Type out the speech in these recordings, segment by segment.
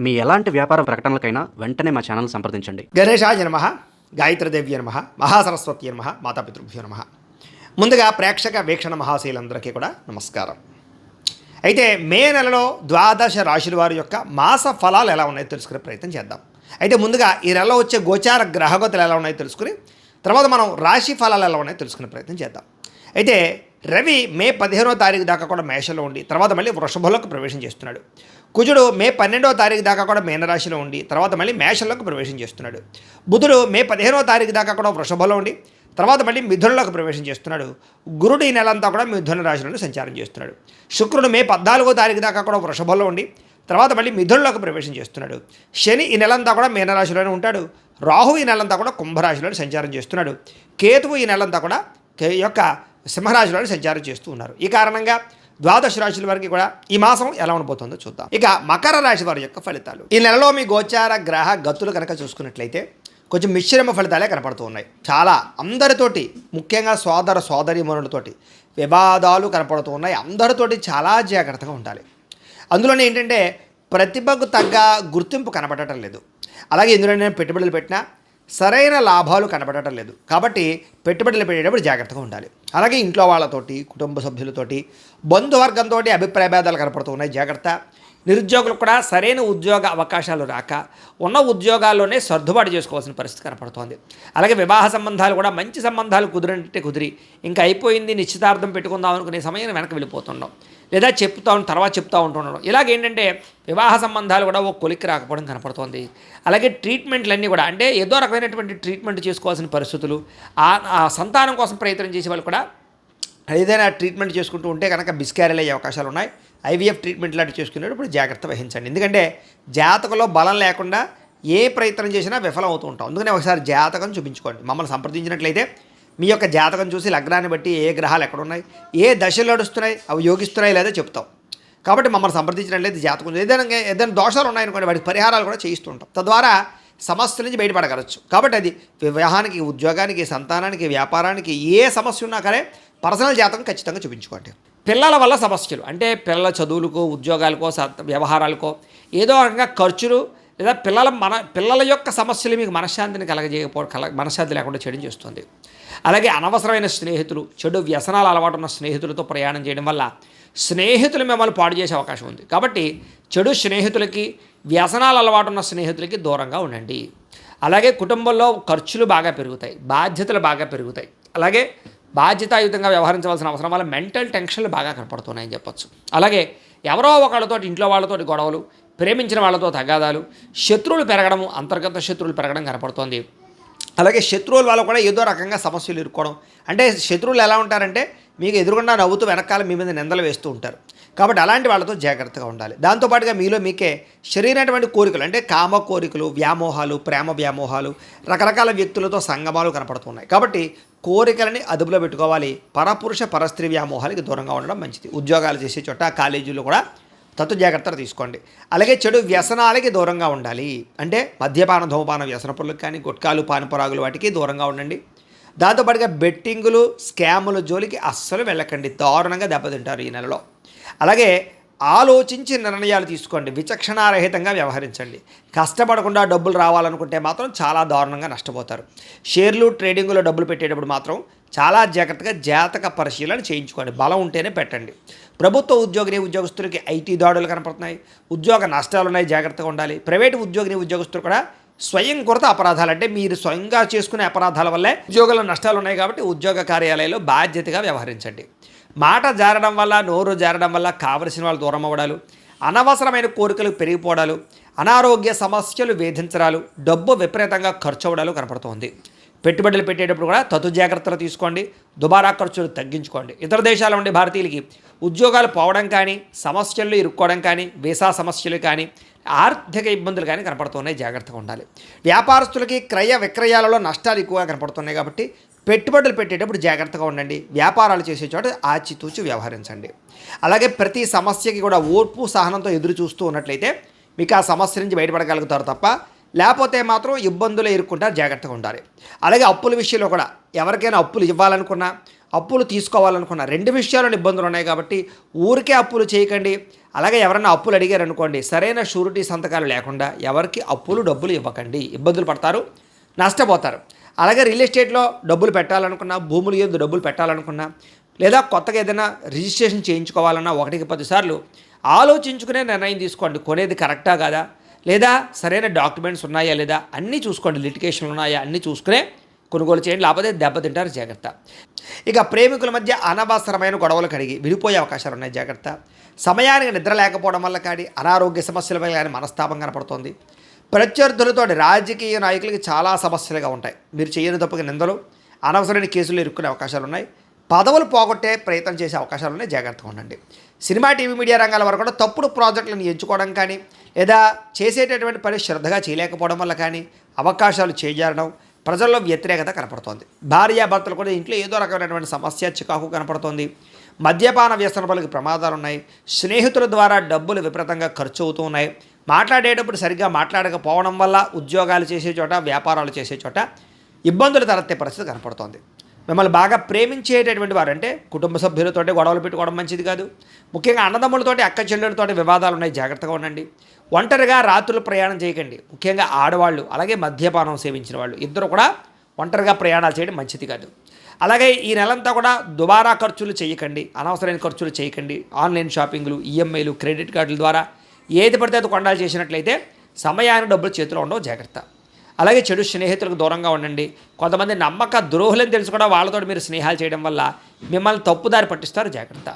మీ ఎలాంటి వ్యాపార ప్రకటనలకైనా వెంటనే మా ఛానల్ సంప్రదించండి. గణేశాయ నమః, గాయత్రీదేవ్య నమః, మహాసరస్వతి నమః, మాతాపితృభ్యో నమః. ముందుగా ప్రేక్షక వీక్షణ మహాశీలందరికీ కూడా నమస్కారం. అయితే మే నెలలో ద్వాదశ రాశుల వారి యొక్క మాస ఫలాలు ఎలా ఉన్నాయో తెలుసుకునే ప్రయత్నం చేద్దాం. అయితే ముందుగా ఈ నెలలో వచ్చే గోచార గ్రహగతులు ఎలా ఉన్నాయో తెలుసుకుని తర్వాత మనం రాశి ఫలాలు ఎలా ఉన్నాయో తెలుసుకునే ప్రయత్నం చేద్దాం. అయితే రవి మే 15వ తారీఖు దాకా కూడా మేషంలో ఉండి తర్వాత మళ్ళీ వృషభంలోకి ప్రవేశం చేస్తున్నాడు. కుజుడు మే 12వ తారీఖు దాకా కూడా మీనరాశిలో ఉండి తర్వాత మళ్ళీ మేషంలోకి ప్రవేశం చేస్తున్నాడు. బుధుడు మే 15వ తారీఖు దాకా కూడా వృషభంలో ఉండి తర్వాత మళ్ళీ మిథునంలోకి ప్రవేశం చేస్తున్నాడు. గురుడు ఈ నెలంతా కూడా మిథున రాశిలోనే సంచారం చేస్తున్నాడు. శుక్రుడు మే 14వ తారీఖు దాకా కూడా వృషభంలో ఉండి తర్వాత మళ్ళీ మిథునంలోకి ప్రవేశం చేస్తున్నాడు. శని ఈ నెలంతా కూడా మీనరాశిలోనే ఉంటాడు. రాహు ఈ నెలంతా కూడా కుంభరాశిలోనే సంచారం చేస్తున్నాడు. కేతువు ఈ నెలంతా కూడా యొక్క సింహరాశిలోనే సంచారం చేస్తూ ఉన్నారు. ఈ కారణంగా ద్వాదశ రాశుల వారికి కూడా ఈ మాసం ఎలా ఉండబోతుందో చూద్దాం. ఇక మకర రాశి వారి యొక్క ఫలితాలు. ఈ నెలలో మీ గోచార గ్రహ గతులు కనుక చూసుకున్నట్లయితే కొంచెం మిశ్రమ ఫలితాలే కనపడుతూ ఉన్నాయి. చాలా అందరితోటి ముఖ్యంగా సోదర సోదరీమణులతోటి వివాదాలు కనపడుతూ ఉన్నాయి. అందరితోటి చాలా జాగ్రత్తగా ఉండాలి. అందులోనే ఏంటంటే ప్రతిభకు తగ్గ గుర్తింపు కనపడటం లేదు. అలాగే ఇందులో నేను పెట్టుబడులు పెట్టినా సరైన లాభాలు కనబడటం లేదు. కాబట్టి పెట్టుబడులు పెట్టేటప్పుడు జాగ్రత్తగా ఉండాలి. అలాగే ఇంట్లో వాళ్ళతోటి కుటుంబ సభ్యులతోటి బంధువర్గంతో అభిప్రాయ భేదాలు కనపడుతూ ఉన్నాయి. జాగ్రత్త. నిరుద్యోగులకు కూడా సరైన ఉద్యోగ అవకాశాలు రాక ఉన్న ఉద్యోగాల్లోనే సర్దుబాటు చేసుకోవాల్సిన పరిస్థితి కనపడుతోంది. అలాగే వివాహ సంబంధాలు కూడా మంచి సంబంధాలు కుదిరి ఇంకా అయిపోయింది నిశ్చితార్థం పెట్టుకుందాం అనుకునే సమయం వెనక్కి వెళ్ళిపోతున్నాం లేదా తర్వాత చెప్తా ఉంటున్నాం. ఇలాగేంటంటే వివాహ సంబంధాలు కూడా ఓ కొలిక్కి రాకపోవడం కనపడుతోంది. అలాగే ట్రీట్మెంట్లన్నీ కూడా అంటే ఏదో రకమైనటువంటి ట్రీట్మెంట్ చేసుకోవాల్సిన పరిస్థితులు ఆ సంతానం కోసం ప్రయత్నం చేసే వాళ్ళు కూడా ఏదైనా ట్రీట్మెంట్ చేసుకుంటూ ఉంటే కనుక మిస్క్యారేజ్ అయ్యే అవకాశాలు ఉన్నాయి. ఐవీఎఫ్ ట్రీట్మెంట్ లాంటివి చేసుకునేటప్పుడు జాగ్రత్త వహించండి. ఎందుకంటే జాతకంలో బలం లేకుండా ఏ ప్రయత్నం చేసినా విఫలం అవుతూ ఉంటాం. అందుకనే ఒకసారి జాతకం చూపించుకోండి. మమ్మల్ని సంప్రదించినట్లయితే మీ యొక్క జాతకం చూసి లగ్నాన్ని బట్టి ఏ గ్రహాలు ఎక్కడున్నాయి, ఏ దశలు నడుస్తున్నాయి, అవి యోగిస్తున్నాయి లేదా చెప్తాం. కాబట్టి మమ్మల్ని సంప్రదించినట్లయితే జాతకం ఏదైనా దోషాలు ఉన్నాయనుకోండి వాటికి పరిహారాలు కూడా చేయిస్తుంటాం. తద్వారా సమస్యల నుంచి బయటపడగలచ్చు. కాబట్టి అది వివాహానికి, ఉద్యోగానికి, సంతానానికి, వ్యాపారానికి ఏ సమస్య ఉన్నా కానీ పర్సనల్ జాతకం ఖచ్చితంగా చూపించుకోండి. పిల్లల వల్ల సమస్యలు అంటే పిల్లల చదువులకో ఉద్యోగాలకో వ్యవహారాలకో ఏదో రకంగా ఖర్చులు లేదా పిల్లల యొక్క సమస్యలు మీకు మనశ్శాంతిని మనశ్శాంతి లేకుండా చేయడం చేస్తుంది. అలాగే అనవసరమైన స్నేహితులు, చెడు వ్యసనాలు అలవాటు ఉన్న స్నేహితులతో ప్రయాణం చేయడం వల్ల స్నేహితులు మిమ్మల్ని పాడు చేసే అవకాశం ఉంది. కాబట్టి చెడు స్నేహితులకి, వ్యసనాలు అలవాటు ఉన్న స్నేహితులకి దూరంగా ఉండండి. అలాగే కుటుంబంలో ఖర్చులు బాగా పెరుగుతాయి, బాధ్యతలు బాగా పెరుగుతాయి. అలాగే బాధ్యతాయుతంగా వ్యవహరించవలసిన అవసరం వల్ల మెంటల్ టెన్షన్లు బాగా కనపడుతున్నాయని చెప్పొచ్చు. అలాగే ఎవరో ఒకళ్ళతో ఇంట్లో వాళ్ళతోటి గొడవలు, ప్రేమించిన వాళ్ళతో తగాదాలు, శత్రువులు పెరగడము, అంతర్గత శత్రువులు పెరగడం కనపడుతోంది. అలాగే శత్రువుల వల్ల కూడా ఏదో రకంగా సమస్యలు ఇరుక్కోవడం. అంటే శత్రువులు ఎలా ఉంటారంటే మీకు ఎదురుగుండా నవ్వుతూ వెనకాల మీ మీద నిందలు వేస్తూ ఉంటారు. కాబట్టి అలాంటి వాళ్ళతో జాగ్రత్తగా ఉండాలి. దాంతోపాటుగా మీకే శరీరమైనటువంటి కోరికలు అంటే కామ కోరికలు, వ్యామోహాలు, ప్రేమ వ్యామోహాలు, రకరకాల వ్యక్తులతో సంగమాలు కనపడుతున్నాయి. కాబట్టి కోరికలని అదుపులో పెట్టుకోవాలి. పరపురుష పరస్త్రీ వ్యామోహాలకి దూరంగా ఉండడం మంచిది. ఉద్యోగాలు చేసే చోట కాలేజీల్లో కూడా తత్తు జాగ్రత్తలు తీసుకోండి. అలాగే చెడు వ్యసనాలకి దూరంగా ఉండాలి. అంటే మద్యపాన, ధూమపాన వ్యసన పనులకు కానీ గుట్కాలు, పానపరాగులు వాటికి దూరంగా ఉండండి. దాంతోపాటుగా బెట్టింగులు, స్కాముల జోలికి అస్సలు వెళ్ళకండి. దారుణంగా దెబ్బతింటారు ఈ నెలలో. అలాగే ఆలోచించి నిర్ణయాలు తీసుకోండి. విచక్షణారహితంగా వ్యవహరించండి. కష్టపడకుండా డబ్బులు రావాలనుకుంటే మాత్రం చాలా దారుణంగా నష్టపోతారు. షేర్లు, ట్రేడింగ్లో డబ్బులు పెట్టేటప్పుడు మాత్రం చాలా జాగ్రత్తగా జాతక పరిశీలన చేయించుకోండి. బలం ఉంటేనే పెట్టండి. ప్రభుత్వ ఉద్యోగస్తులకి ఐటీ దాడులు కనపడుతున్నాయి, ఉద్యోగ నష్టాలు ఉన్నాయి, జాగ్రత్తగా ఉండాలి. ప్రైవేటు ఉద్యోగస్తులు కూడా స్వయంకృత అపరాధాలు అంటే మీరు స్వయంగా చేసుకునే అపరాధాల వల్లే ఉద్యోగాల్లో నష్టాలు ఉన్నాయి. కాబట్టి ఉద్యోగ కార్యాలయాల్లో బాధ్యతగా వ్యవహరించండి. మాట జారడం వల్ల, నోరు జారడం వల్ల కావలసిన వాళ్ళు దూరం అవ్వడాలు, అనవసరమైన కోరికలు పెరిగిపోవడాలు, అనారోగ్య సమస్యలు వేధించడాలు, డబ్బు విపరీతంగా ఖర్చు అవ్వడాలు కనపడుతోంది. పెట్టుబడులు పెట్టేటప్పుడు కూడా తతు జాగ్రత్తలు తీసుకోండి. దుబారా ఖర్చులు తగ్గించుకోండి. ఇతర దేశాల నుండి భారతీయులకి ఉద్యోగాలు పోవడం కానీ, సమస్యల్లో ఇరుక్కోవడం కానీ, వీసా సమస్యలు కానీ, ఆర్థిక ఇబ్బందులు కానీ కనపడుతున్నాయి. జాగ్రత్తగా ఉండాలి. వ్యాపారస్తులకి క్రయ విక్రయాలలో నష్టాలు ఎక్కువగా కనపడుతున్నాయి. కాబట్టి పెట్టుబడులు పెట్టేటప్పుడు జాగ్రత్తగా ఉండండి. వ్యాపారాలు చేసే చోట ఆచితూచి వ్యవహరించండి. అలాగే ప్రతి సమస్యకి కూడా ఓర్పు సహనంతో ఎదురు చూస్తూ ఉన్నట్లయితే మీకు ఆ సమస్య నుంచి బయటపడగలుగుతారు తప్ప లేకపోతే మాత్రం ఇబ్బందులు ఎదుర్కొంటారు. జాగ్రత్తగా ఉండాలి. అలాగే అప్పుల విషయంలో కూడా ఎవరికైనా అప్పులు ఇవ్వాలనుకున్నా అప్పులు తీసుకోవాలనుకున్న 2 విషయాల్లో ఇబ్బందులు ఉన్నాయి కాబట్టి ఊరికే అప్పులు చేయకండి. అలాగే ఎవరైనా అప్పులు అడిగారు అనుకోండి, సరైన షూరిటీ సంతకాలు లేకుండా ఎవరికి అప్పులు డబ్బులు ఇవ్వకండి. ఇబ్బందులు పడతారు, నష్టపోతారు. అలాగే రియల్ ఎస్టేట్లో డబ్బులు పెట్టాలనుకున్నా, భూములు యందు డబ్బులు పెట్టాలనుకున్నా, లేదా కొత్తగా ఏదైనా రిజిస్ట్రేషన్ చేయించుకోవాలన్నా 1కి 10 సార్లు ఆలోచించుకునే నిర్ణయం తీసుకోండి. కొనేది కరెక్టా కాదా, లేదా సరైన డాక్యుమెంట్స్ ఉన్నాయా లేదా అన్నీ చూసుకోండి. లిటిగేషన్లు ఉన్నాయా అన్నీ చూసుకునే కొనుగోలు చేయండి, లేకపోతే దెబ్బతింటారు, జాగ్రత్త. ఇక ప్రేమికుల మధ్య అనవసరమైన గొడవలు కడిగి విడిపోయే అవకాశాలు ఉన్నాయి, జాగ్రత్త. సమయానికి నిద్ర లేకపోవడం వల్ల కానీ అనారోగ్య సమస్యల వల్ల కానీ మనస్తాపం కనపడుతుంది. ప్రత్యర్థులతో రాజకీయ నాయకులకి చాలా సమస్యలుగా ఉంటాయి. మీరు చేయని తప్పుగా నిందలు, అనవసరమైన కేసులు ఇరుక్కునే అవకాశాలు ఉన్నాయి. పదవులు పోగొట్టే ప్రయత్నం చేసే అవకాశాలు ఉన్నాయి, జాగ్రత్తగా ఉండండి. సినిమా, టీవీ, మీడియా రంగాల వరకు కూడా తప్పుడు ప్రాజెక్టులను ఎంచుకోవడం కానీ, లేదా చేసేటటువంటి పని శ్రద్ధగా చేయలేకపోవడం వల్ల కానీ అవకాశాలు చేజారడం, ప్రజల్లో వ్యతిరేకత కనపడుతోంది. భార్యాభర్తలు కూడా ఇంట్లో ఏదో రకమైనటువంటి సమస్య, చికాకు కనపడుతోంది. మద్యపాన వ్యసనపరులకు ప్రమాదాలు ఉన్నాయి. స్నేహితుల ద్వారా డబ్బులు విపరీతంగా ఖర్చు అవుతూ ఉన్నాయి. మాట్లాడేటప్పుడు సరిగ్గా మాట్లాడకపోవడం వల్ల ఉద్యోగాలు చేసే చోట, వ్యాపారాలు చేసే చోట ఇబ్బందులు తలెత్తే పరిస్థితి కనపడుతోంది. మిమ్మల్ని బాగా ప్రేమించేటటువంటి వారు, అంటే కుటుంబ సభ్యులతోటి గొడవలు పెట్టుకోవడం మంచిది కాదు. ముఖ్యంగా అన్నదమ్ములతోటి, అక్క చెల్లెలతోటి వివాదాలు ఉన్నాయి, జాగ్రత్తగా ఉండండి. ఒంటరిగా రాత్రులు ప్రయాణం చేయకండి. ముఖ్యంగా ఆడవాళ్ళు, అలాగే మద్యపానం సేవించిన వాళ్ళు ఇద్దరు కూడా ఒంటరిగా ప్రయాణాలు చేయడం మంచిది కాదు. అలాగే ఈ నెలంతా కూడా దుబారా ఖర్చులు చేయకండి, అనవసరమైన ఖర్చులు చేయకండి. ఆన్లైన్ షాపింగ్లు, ఈఎంఐలు, క్రెడిట్ కార్డుల ద్వారా ఏది పడితే అది కొండాలు చేసినట్లయితే సమయానికి డబ్బులు చేతిలో ఉండవు, జాగ్రత్త. అలాగే చెడు స్నేహితులకు దూరంగా ఉండండి. కొంతమంది నమ్మక ద్రోహులని తెలుసు కూడా వాళ్ళతో మీరు స్నేహాలు చేయడం వల్ల మిమ్మల్ని తప్పుదారి పట్టిస్తారు, జాగ్రత్త.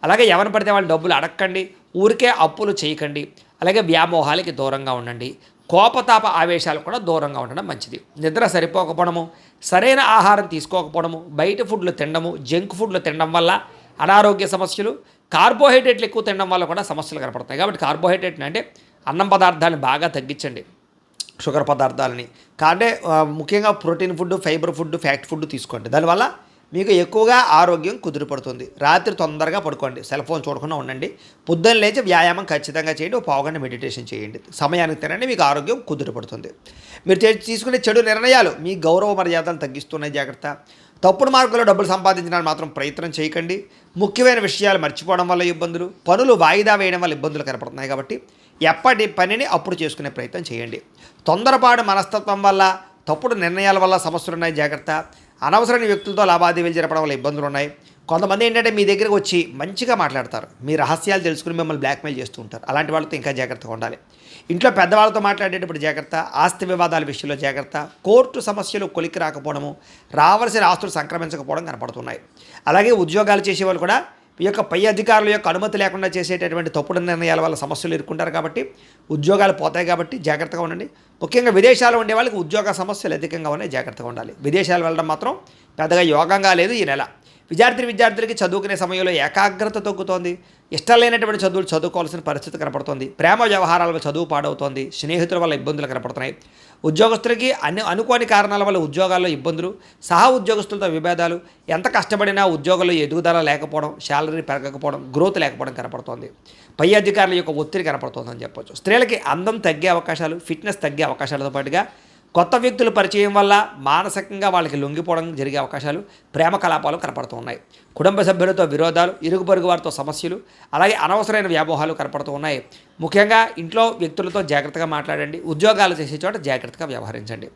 అలాగే ఎవరిని పడితే వాళ్ళు డబ్బులు అడగకండి, ఊరికే అప్పులు చేయకండి. అలాగే వ్యామోహాలకి దూరంగా ఉండండి. కోపతాప ఆవేశాలు కూడా దూరంగా ఉండడం మంచిది. నిద్ర సరిపోకపోవడము, సరైన ఆహారం తీసుకోకపోవడము, బయట ఫుడ్లు తినడము, జంక్ ఫుడ్లు తినడం వల్ల అనారోగ్య సమస్యలు, కార్బోహైడ్రేట్లు ఎక్కువ తినడం వల్ల కూడా సమస్యలు కనపడతాయి. కాబట్టి కార్బోహైడ్రేట్ అంటే అన్నం పదార్థాలను బాగా తగ్గించండి, షుగర్ పదార్థాలని. అంటే ముఖ్యంగా protein food, fibre food, fat food తీసుకోండి. దానివల్ల మీకు ఎక్కువగా ఆరోగ్యం కుదిరిపడుతుంది. రాత్రి తొందరగా పడుకోండి, సెల్ ఫోన్ చూడకుండా ఉండండి. పొద్దున్న లేచి వ్యాయామం ఖచ్చితంగా చేయండి, ఒక పావుగంట మెడిటేషన్ చేయండి. సమయానికి తినండి, మీకు ఆరోగ్యం కుదిరిపడుతుంది. మీరు తీసుకునే చెడు నిర్ణయాలు మీ గౌరవ మర్యాదలు తగ్గిస్తున్నాయి, జాగ్రత్త. తప్పుడు మార్గంలో డబ్బులు సంపాదించడానికి మాత్రం ప్రయత్నం చేయకండి. ముఖ్యమైన విషయాలు మర్చిపోవడం వల్ల ఇబ్బందులు, పనులు వాయిదా వేయడం వల్ల ఇబ్బందులు కనపడుతున్నాయి. కాబట్టి ఎప్పటి పనిని అప్పుడు చేసుకునే ప్రయత్నం చేయండి. తొందరపాటు మనస్తత్వం వల్ల, తప్పుడు నిర్ణయాల వల్ల సమస్యలు ఉన్నాయి, జాగ్రత్త. అనవసరమైన వ్యక్తులతో లావాదేవీలు జరపడం వల్ల ఇబ్బందులు ఉన్నాయి. కొంతమంది ఏంటంటే మీ దగ్గరకు వచ్చి మంచిగా మాట్లాడతారు, మీ రహస్యాలు తెలుసుకుని మిమ్మల్ని బ్లాక్మెయిల్ చేస్తూ ఉంటారు. అలాంటి వాళ్ళతో ఇంకా జాగ్రత్తగా ఉండాలి. ఇంట్లో పెద్దవాళ్ళతో మాట్లాడేటప్పుడు జాగ్రత్త. ఆస్తి వివాదాల విషయంలో జాగ్రత్త. కోర్టు సమస్యలు కొలికి రాకపోవడము, రావాల్సిన ఆస్తులు సంక్రమించకపోవడం కనపడుతున్నాయి. అలాగే ఉద్యోగాలు చేసేవాళ్ళు కూడా ఈ యొక్క పై అధికారుల యొక్క అనుమతి లేకుండా చేసేటటువంటి తప్పుడు నిర్ణయాల వల్ల సమస్యలు ఎదుర్కొంటారు. కాబట్టి ఉద్యోగాలు పోతాయి, కాబట్టి జాగ్రత్తగా ఉండండి. ముఖ్యంగా విదేశాల్లో ఉండే వాళ్ళకి ఉద్యోగ సమస్యలు అధికంగా ఉన్నాయి, జాగ్రత్తగా ఉండాలి. విదేశాలు వెళ్ళడం మాత్రం పెద్దగా యోగంగా లేదు ఈ నెల. విద్యార్థులకి చదువుకునే సమయంలో ఏకాగ్రత తగ్గుతోంది. ఇష్టం లేనటువంటి చదువులు చదువుకోవాల్సిన పరిస్థితి కనపడుతుంది. ప్రేమ వ్యవహారాల చదువు పాడవుతోంది. స్నేహితుల వల్ల ఇబ్బందులు కనపడుతున్నాయి. ఉద్యోగస్తులకి అనుకోని కారణాల వల్ల ఉద్యోగాల్లో ఇబ్బందులు, సహా ఉద్యోగస్తులతో విభేదాలు, ఎంత కష్టపడినా ఉద్యోగంలో ఎదుగుదల లేకపోవడం, శాలరీ పెరగకపోవడం, గ్రోత్ లేకపోవడం కనపడుతోంది. పై అధికారుల యొక్క ఒత్తిడి కనపడుతోందని చెప్పొచ్చు. స్త్రీలకి అందం తగ్గే అవకాశాలు, ఫిట్నెస్ తగ్గే అవకాశాలతో పాటుగా కొత్త వ్యక్తుల పరిచయం వల్ల మానసికంగా వాళ్ళకి లొంగిపోవడం జరిగే అవకాశాలు, ప్రేమ కలాపాలు కనపడుతూ ఉన్నాయి. కుటుంబ సభ్యులతో విరోధాలు, ఇరుగు పొరుగు వారితో సమస్యలు, అలాగే అనవసరమైన వ్యామోహాలు కనపడుతూ ఉన్నాయి. ముఖ్యంగా ఇంట్లో వ్యక్తులతో జాగ్రత్తగా మాట్లాడండి. ఉద్యోగాలు చేసే చోట జాగ్రత్తగా వ్యవహరించండి.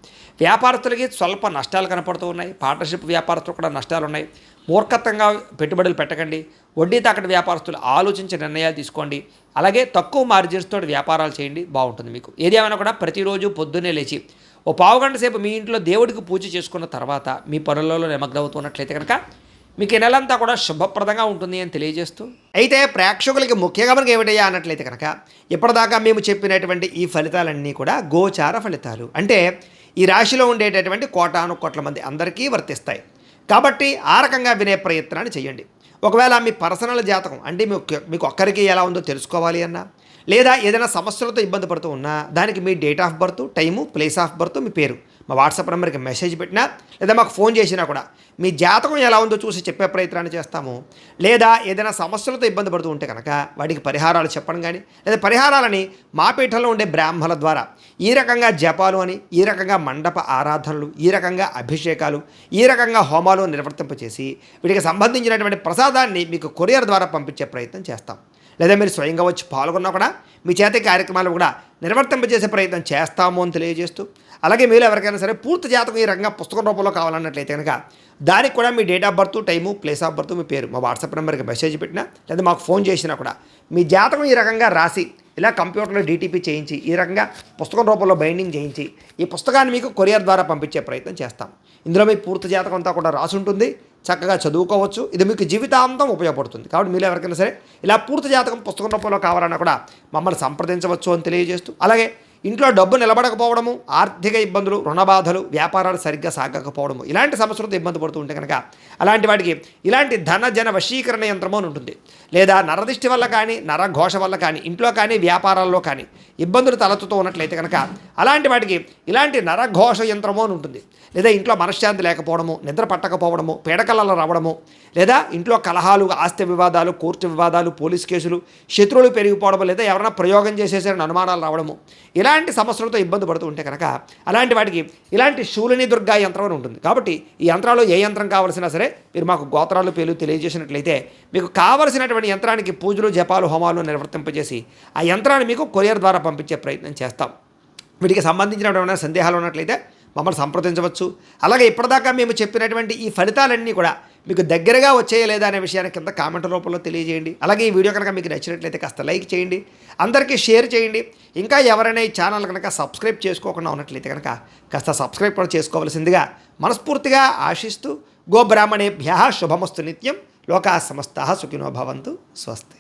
వ్యాపారస్తులకి స్వల్ప నష్టాలు కనపడుతూ ఉన్నాయి. పార్ట్నర్షిప్ వ్యాపారస్తులు కూడా నష్టాలు ఉన్నాయి. మూర్ఖత్వంగా పెట్టుబడులు పెట్టకండి. వడ్డీ తాకటి వ్యాపారస్తులు ఆలోచించి నిర్ణయాలు తీసుకోండి. అలాగే తక్కువ మార్జిన్స్ తోటి వ్యాపారాలు చేయండి, బాగుంటుంది మీకు. ఏదేమైనా కూడా ప్రతిరోజు పొద్దున్నే లేచి ఓ పావుగంట సేపు మీ ఇంట్లో దేవుడికి పూజ చేసుకున్న తర్వాత మీ పనులలో నిమగ్నమవుతున్నట్లయితే కనుక మీకు ఈ నెలంతా కూడా శుభప్రదంగా ఉంటుంది అని తెలియజేస్తూ, అయితే ప్రేక్షకులకి ముఖ్యంగా మనకి ఏమిటయ్యా అన్నట్లయితే కనుక ఇప్పటిదాకా మేము చెప్పినటువంటి ఈ ఫలితాలన్నీ కూడా గోచార ఫలితాలు. అంటే ఈ రాశిలో ఉండేటటువంటి కోటాను కోట్ల మంది అందరికీ వర్తిస్తాయి. కాబట్టి ఆ రకంగా వినే ప్రయత్నాన్ని చేయండి. ఒకవేళ మీ పర్సనల్ జాతకం అంటే మీకు ఒక్కరికి ఎలా ఉందో తెలుసుకోవాలి అన్నా, లేదా ఏదైనా సమస్యలతో ఇబ్బంది పడుతూ ఉన్నా దానికి మీ date of birth, time, place of birth, మీ పేరు మా వాట్సాప్ నెంబర్కి మెసేజ్ పెట్టినా లేదా మాకు ఫోన్ చేసినా కూడా మీ జాతకం ఎలా ఉందో చూసి చెప్పే ప్రయత్నాన్ని చేస్తాము. లేదా ఏదైనా సమస్యలతో ఇబ్బంది పడుతూ ఉంటే కనుక వాటికి పరిహారాలు చెప్పడం కానీ లేదా పరిహారాలని మా పీఠంలో ఉండే బ్రాహ్మణుల ద్వారా ఈ రకంగా జపాలు అని, ఈ రకంగా మండప ఆరాధనలు, ఈ రకంగా అభిషేకాలు, ఈ రకంగా హోమాలు నిర్వర్తింపచేసి వీటికి సంబంధించినటువంటి ప్రసాదాన్ని మీకు కొరియర్ ద్వారా పంపించే ప్రయత్నం చేస్తాం. లేదా మీరు స్వయంగా వచ్చి పాల్గొన్నా కూడా మీ చేతి కార్యక్రమాలు కూడా నిర్వర్తింపజేసే ప్రయత్నం చేస్తాము అని తెలియజేస్తూ, అలాగే మీరు ఎవరికైనా సరే పూర్తి జాతకం ఈ రకంగా పుస్తకం రూపంలో కావాలన్నట్లయితే కనుక దానికి కూడా మీ date of birth, time, place of birth, మీ పేరు మా వాట్సాప్ నెంబర్కి మెసేజ్ పెట్టినా లేదా మాకు ఫోన్ చేసినా కూడా మీ జాతకం ఈ రకంగా రాసి ఇలా కంప్యూటర్లో డీటీపీ చేయించి ఈ రకంగా పుస్తకం రూపంలో బైండింగ్ చేయించి ఈ పుస్తకాన్ని మీకు కొరియర్ ద్వారా పంపించే ప్రయత్నం చేస్తాం. ఇందులో మీ పూర్తి జాతకం అంతా కూడా రాసి ఉంటుంది, చక్కగా చదువుకోవచ్చు. ఇది మీకు జీవితాంతం ఉపయోగపడుతుంది. కాబట్టి మీరు ఎవరికైనా సరే ఇలా పూర్తి జాతకం పుస్తకం రూపంలో కావాలన్నా కూడా మమ్మల్ని సంప్రదించవచ్చు అని తెలియజేస్తూ, అలాగే ఇంట్లో డబ్బు నిలబడకపోవడము, ఆర్థిక ఇబ్బందులు, రుణ బాధలు, వ్యాపారాలు సరిగ్గా సాగకపోవడము, ఇలాంటి సమస్యలతో ఇబ్బంది పడుతూ ఉంటే కనుక అలాంటి వాటికి ఇలాంటి ధన జన వశీకరణ యంత్రము అని ఉంటుంది. లేదా నరదిష్టి వల్ల కానీ, నరఘోష వల్ల కానీ, ఇంట్లో కానీ వ్యాపారాల్లో కానీ ఇబ్బందులు తలెత్తుతూ ఉన్నట్లయితే కనుక అలాంటి వాటికి ఇలాంటి నరఘోష యంత్రము అని ఉంటుంది. లేదా ఇంట్లో మనశ్శాంతి లేకపోవడము, నిద్ర పట్టకపోవడము, పీడకలలు రావడము, లేదా ఇంట్లో కలహాలు, ఆస్తి వివాదాలు, కోర్టు వివాదాలు, పోలీస్ కేసులు, శత్రువులు పెరిగిపోవడము, లేదా ఎవరైనా ప్రయోగం చేసేసారని అనుమానాలు రావడము, ఇలాంటి సమస్యలతో ఇబ్బంది పడుతూ ఉంటే కనుక అలాంటి వాటికి ఇలాంటి శూలిని దుర్గా యంత్రం అని ఉంటుంది. కాబట్టి ఈ యంత్రాలు ఏ యంత్రం కావాల్సినా సరే మీరు మాకు గోత్రాలు పేర్లు తెలియజేసినట్లయితే మీకు కావలసినటువంటి యంత్రానికి పూజలు, జపాలు, హోమాలు నిర్వర్తింపజేసి ఆ యంత్రాన్ని మీకు కొరియర్ ద్వారా పంపించే ప్రయత్నం చేస్తాం. వీటికి సంబంధించినటువంటి సందేహాలు ఉన్నట్లయితే మమ్మల్ని సంప్రదించవచ్చు. అలాగే ఇప్పటిదాకా మేము చెప్పినటువంటి ఈ ఫలితాలన్నీ కూడా మీకు దగ్గరగా వచ్చాయా లేదా అనే విషయాన్ని కింద కామెంట్ రూపంలో తెలియజేయండి. అలాగే ఈ వీడియో కనుక మీకు నచ్చినట్లయితే కాస్త లైక్ చేయండి, అందరికీ షేర్ చేయండి. ఇంకా ఎవరైనా ఈ ఛానల్ కనుక సబ్స్క్రైబ్ చేసుకోకుండా ఉన్నట్లయితే కనుక కాస్త సబ్స్క్రైబ్ కూడా చేసుకోవాల్సిందిగా మనస్ఫూర్తిగా ఆశిస్తూ, గోబ్రాహ్మణేభ్యః శుభమస్తు నిత్యం, లోకాః సమస్తాః సుఖినో భవంతు. స్వస్తి.